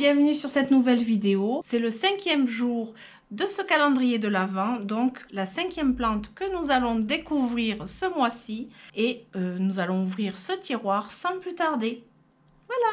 bienvenue sur cette nouvelle vidéo. C'est le 5e jour de ce calendrier de l'Avent, donc la 5e plante que nous allons découvrir ce mois-ci. Et nous allons ouvrir ce tiroir sans plus tarder. Voilà!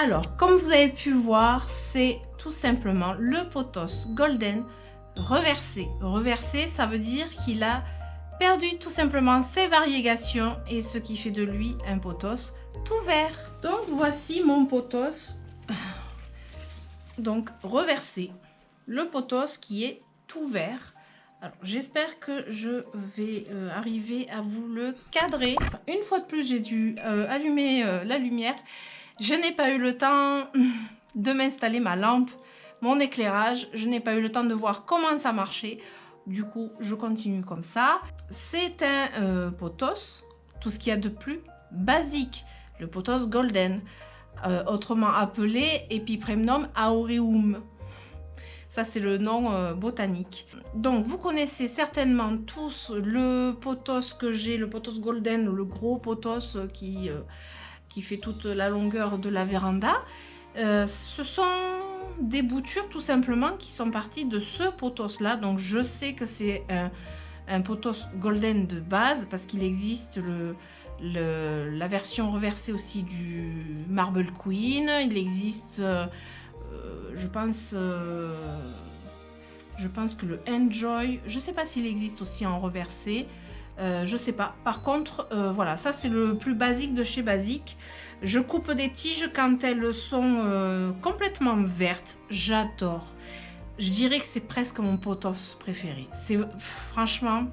Alors, comme vous avez pu voir, c'est tout simplement le pothos golden reversé. Reversé, ça veut dire qu'il a perdu tout simplement ses variegations et ce qui fait de lui un pothos tout vert. Donc voici mon pothos donc reversé. Le pothos qui est tout vert. Alors j'espère que je vais arriver à vous le cadrer. Une fois de plus, j'ai dû allumer la lumière. Je n'ai pas eu le temps de m'installer ma lampe, mon éclairage. Je n'ai pas eu le temps de voir comment ça marchait. Du coup, je continue comme ça. C'est un pothos, tout ce qu'il y a de plus basique. Le pothos golden, autrement appelé Epipremnum aureum. Ça, c'est le nom botanique. Donc, vous connaissez certainement tous le pothos que j'ai, le pothos golden, le gros pothos qui fait toute la longueur de la véranda. Ce sont des boutures tout simplement qui sont parties de ce pothos là. Donc je sais que c'est un pothos golden de base parce qu'il existe la version reversée aussi du Marble Queen. Il existe je pense que le Enjoy, je sais pas s'il existe aussi en reversé. Je sais pas. Par contre, voilà, ça c'est le plus basique de chez Basique. Je coupe des tiges quand elles sont complètement vertes. J'adore. Je dirais que c'est presque mon pothos préféré. C'est franchement,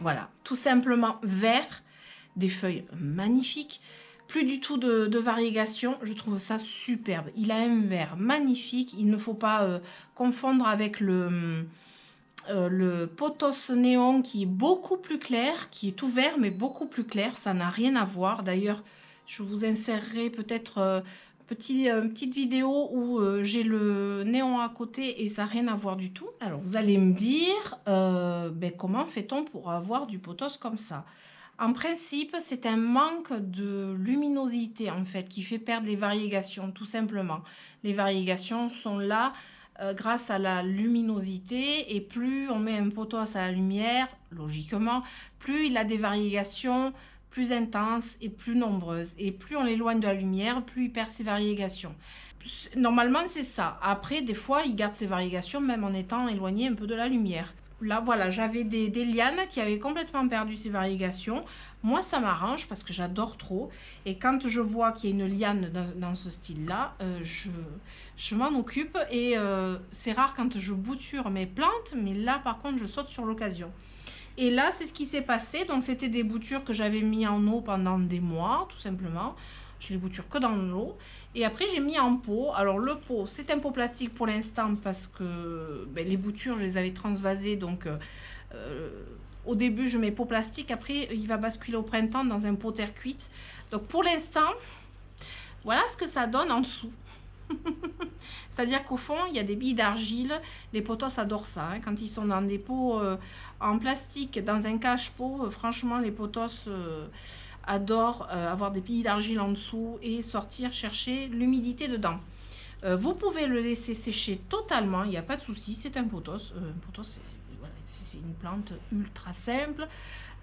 voilà, tout simplement vert, des feuilles magnifiques. Plus du tout de variegation, je trouve ça superbe. Il a un vert magnifique. Il ne faut pas confondre avec le pothos néon qui est beaucoup plus clair, qui est tout vert mais beaucoup plus clair, ça n'a rien à voir. D'ailleurs, je vous insérerai peut-être une petite vidéo où j'ai le néon à côté et ça n'a rien à voir du tout. Alors vous allez me dire, comment fait-on pour avoir du pothos comme ça? En principe, c'est un manque de luminosité en fait qui fait perdre les variegations, tout simplement. Les variegations sont là grâce à la luminosité, et plus on met un pothos à la lumière, logiquement, plus il a des variégations plus intenses et plus nombreuses. Et plus on l'éloigne de la lumière, plus il perd ses variégations. Normalement, c'est ça. Après, des fois, il garde ses variégations même en étant éloigné un peu de la lumière. Là, voilà, j'avais des lianes qui avaient complètement perdu ses variégations. Moi, ça m'arrange parce que j'adore trop. Et quand je vois qu'il y a une liane dans ce style-là, je m'en occupe. Et c'est rare quand je bouture mes plantes, mais là, par contre, je saute sur l'occasion. Et là, c'est ce qui s'est passé. Donc, c'était des boutures que j'avais mis en eau pendant des mois, tout simplement. Je les bouture que dans l'eau. Et après, j'ai mis en pot. Alors, le pot, c'est un pot plastique pour l'instant parce que les boutures, je les avais transvasées. Donc, au début, je mets pot plastique. Après, il va basculer au printemps dans un pot terre cuite. Donc, pour l'instant, voilà ce que ça donne en dessous. C'est-à-dire qu'au fond, il y a des billes d'argile. Les pothos adorent ça. Hein. Quand ils sont dans des pots en plastique, dans un cache-pot, franchement, les pothos adorent avoir des billes d'argile en dessous et sortir chercher l'humidité dedans. Vous pouvez le laisser sécher totalement, il n'y a pas de souci. C'est un pothos. Un pothos, c'est une plante ultra simple.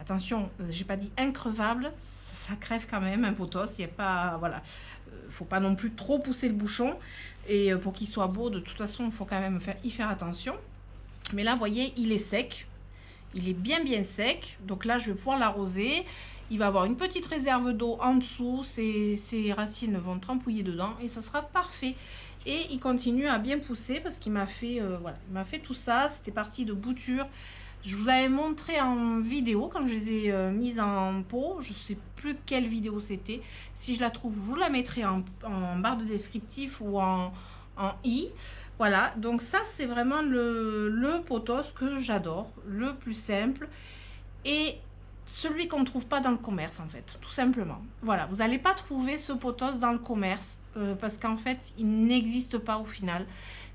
Attention, j'ai pas dit increvable, ça crève quand même un pothos. Il y a pas, voilà, faut pas non plus trop pousser le bouchon. Et pour qu'il soit beau, de toute façon, il faut quand même y faire attention. Mais là, vous voyez, il est sec. Il est bien sec. Donc là, je vais pouvoir l'arroser. Il va avoir une petite réserve d'eau en dessous. Ses racines vont trempouiller dedans et ça sera parfait. Et il continue à bien pousser parce qu'il m'a fait, voilà, il m'a fait tout ça. C'était parti de boutures Je vous avais montré en vidéo quand je les ai mises en pot. Je ne sais plus quelle vidéo c'était. Si je la trouve, je vous la mettrai en barre de descriptif ou en i. Voilà, donc ça c'est vraiment le potos que j'adore, le plus simple et celui qu'on ne trouve pas dans le commerce en fait, tout simplement. Voilà, vous n'allez pas trouver ce potos dans le commerce parce qu'en fait il n'existe pas au final.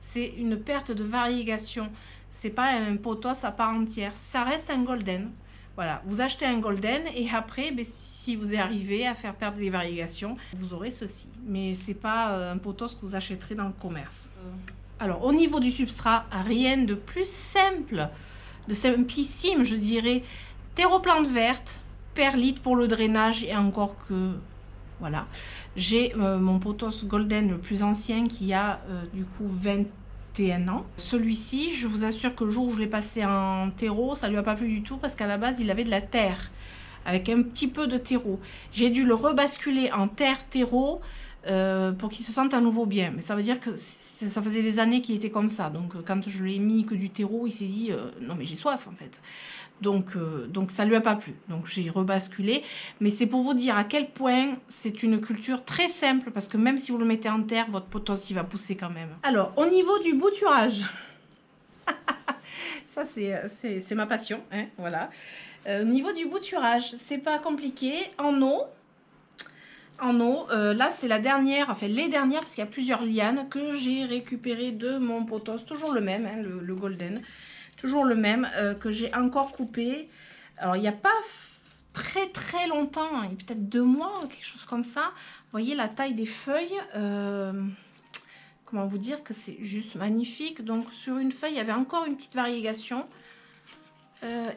C'est une perte de variégation, c'est pas un potos à part entière, ça reste un golden. Voilà, vous achetez un golden et après, si vous arrivez à faire perdre les variégations, vous aurez ceci. Mais c'est pas un potos que vous achèterez dans le commerce. Alors, au niveau du substrat, rien de plus simple, de simplissime, je dirais. Terreau plante verte, perlite pour le drainage et encore que... Voilà. J'ai mon potos golden le plus ancien qui a du coup 21 ans. Celui-ci, je vous assure que le jour où je l'ai passé en terreau, ça lui a pas plu du tout parce qu'à la base, il avait de la terre avec un petit peu de terreau. J'ai dû le rebasculer en terre-terreau pour qu'il se sente à nouveau bien. Mais ça veut dire que ça faisait des années qu'il était comme ça. Donc quand je lui ai mis que du terreau, il s'est dit non mais j'ai soif en fait. Donc ça lui a pas plu. Donc j'ai rebasculé. Mais c'est pour vous dire à quel point c'est une culture très simple parce que même si vous le mettez en terre, votre potos il va pousser quand même. Alors au niveau du bouturage, ça c'est ma passion, hein, voilà. Au niveau du bouturage, c'est pas compliqué. En eau, là c'est la dernière, enfin les dernières parce qu'il y a plusieurs lianes que j'ai récupérées de mon potos, toujours le même, hein, le golden, toujours le même que j'ai encore coupé. Alors il n'y a pas très longtemps, il y a peut-être 2 mois, quelque chose comme ça. Vous voyez la taille des feuilles, comment vous dire que c'est juste magnifique. Donc sur une feuille il y avait encore une petite variégation.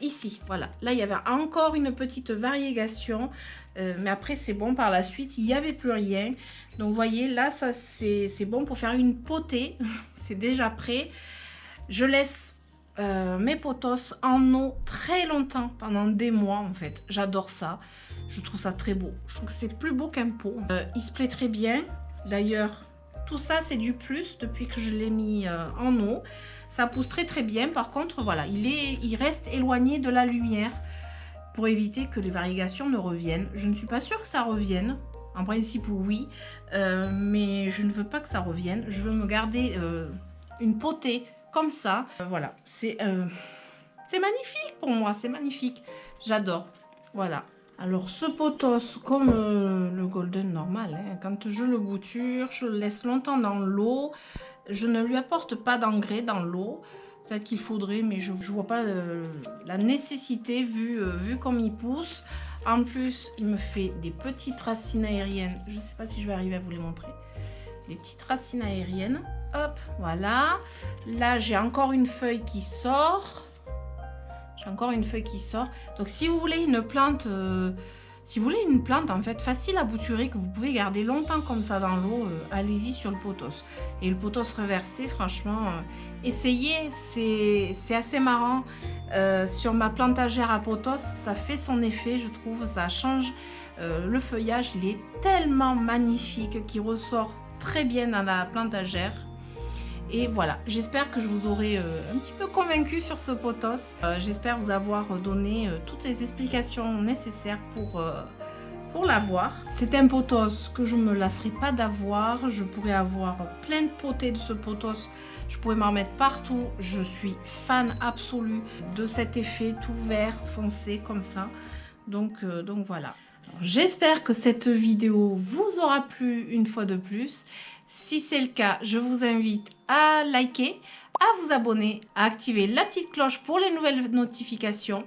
Ici, voilà, là il y avait encore une petite variégation, mais après c'est bon, par la suite il n'y avait plus rien. Donc vous voyez là, ça c'est bon pour faire une potée. C'est déjà prêt. Je laisse mes potos en eau très longtemps, pendant des mois en fait. J'adore ça, je trouve ça très beau. Je trouve que c'est plus beau qu'un pot. Il se plaît très bien. D'ailleurs tout ça c'est du plus depuis que je l'ai mis en eau. Ça pousse très bien. Par contre, voilà, il reste éloigné de la lumière pour éviter que les variégations ne reviennent. Je ne suis pas sûre que ça revienne. En principe, oui. Mais je ne veux pas que ça revienne. Je veux me garder une potée comme ça. Voilà, c'est magnifique pour moi. C'est magnifique. J'adore. Voilà. Alors, ce potos, comme le golden normal, hein, quand je le bouture, je le laisse longtemps dans l'eau. Je ne lui apporte pas d'engrais dans l'eau. Peut-être qu'il faudrait, mais je ne vois pas la nécessité vu comme il pousse. En plus, il me fait des petites racines aériennes. Je ne sais pas si je vais arriver à vous les montrer. Des petites racines aériennes. Hop, voilà. Là, j'ai encore une feuille qui sort. J'ai encore une feuille qui sort. Donc, si vous voulez une plante... en fait facile à bouturer, que vous pouvez garder longtemps comme ça dans l'eau, allez-y sur le potos. Et le potos reversé, franchement, essayez, c'est assez marrant. Sur ma plantagère à potos, ça fait son effet, je trouve, ça change. Le feuillage, il est tellement magnifique qu'il ressort très bien dans la plantagère. Et voilà, j'espère que je vous aurai un petit peu convaincu sur ce potos. J'espère vous avoir donné toutes les explications nécessaires pour l'avoir. C'est un potos que je ne me lasserai pas d'avoir. Je pourrais avoir plein de potées de ce potos. Je pourrais m'en mettre partout. Je suis fan absolue de cet effet tout vert foncé comme ça. Donc voilà. J'espère que cette vidéo vous aura plu une fois de plus. Si c'est le cas, je vous invite à liker, à vous abonner, à activer la petite cloche pour les nouvelles notifications.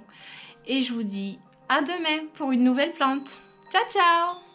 Et je vous dis à demain pour une nouvelle plante. Ciao, ciao!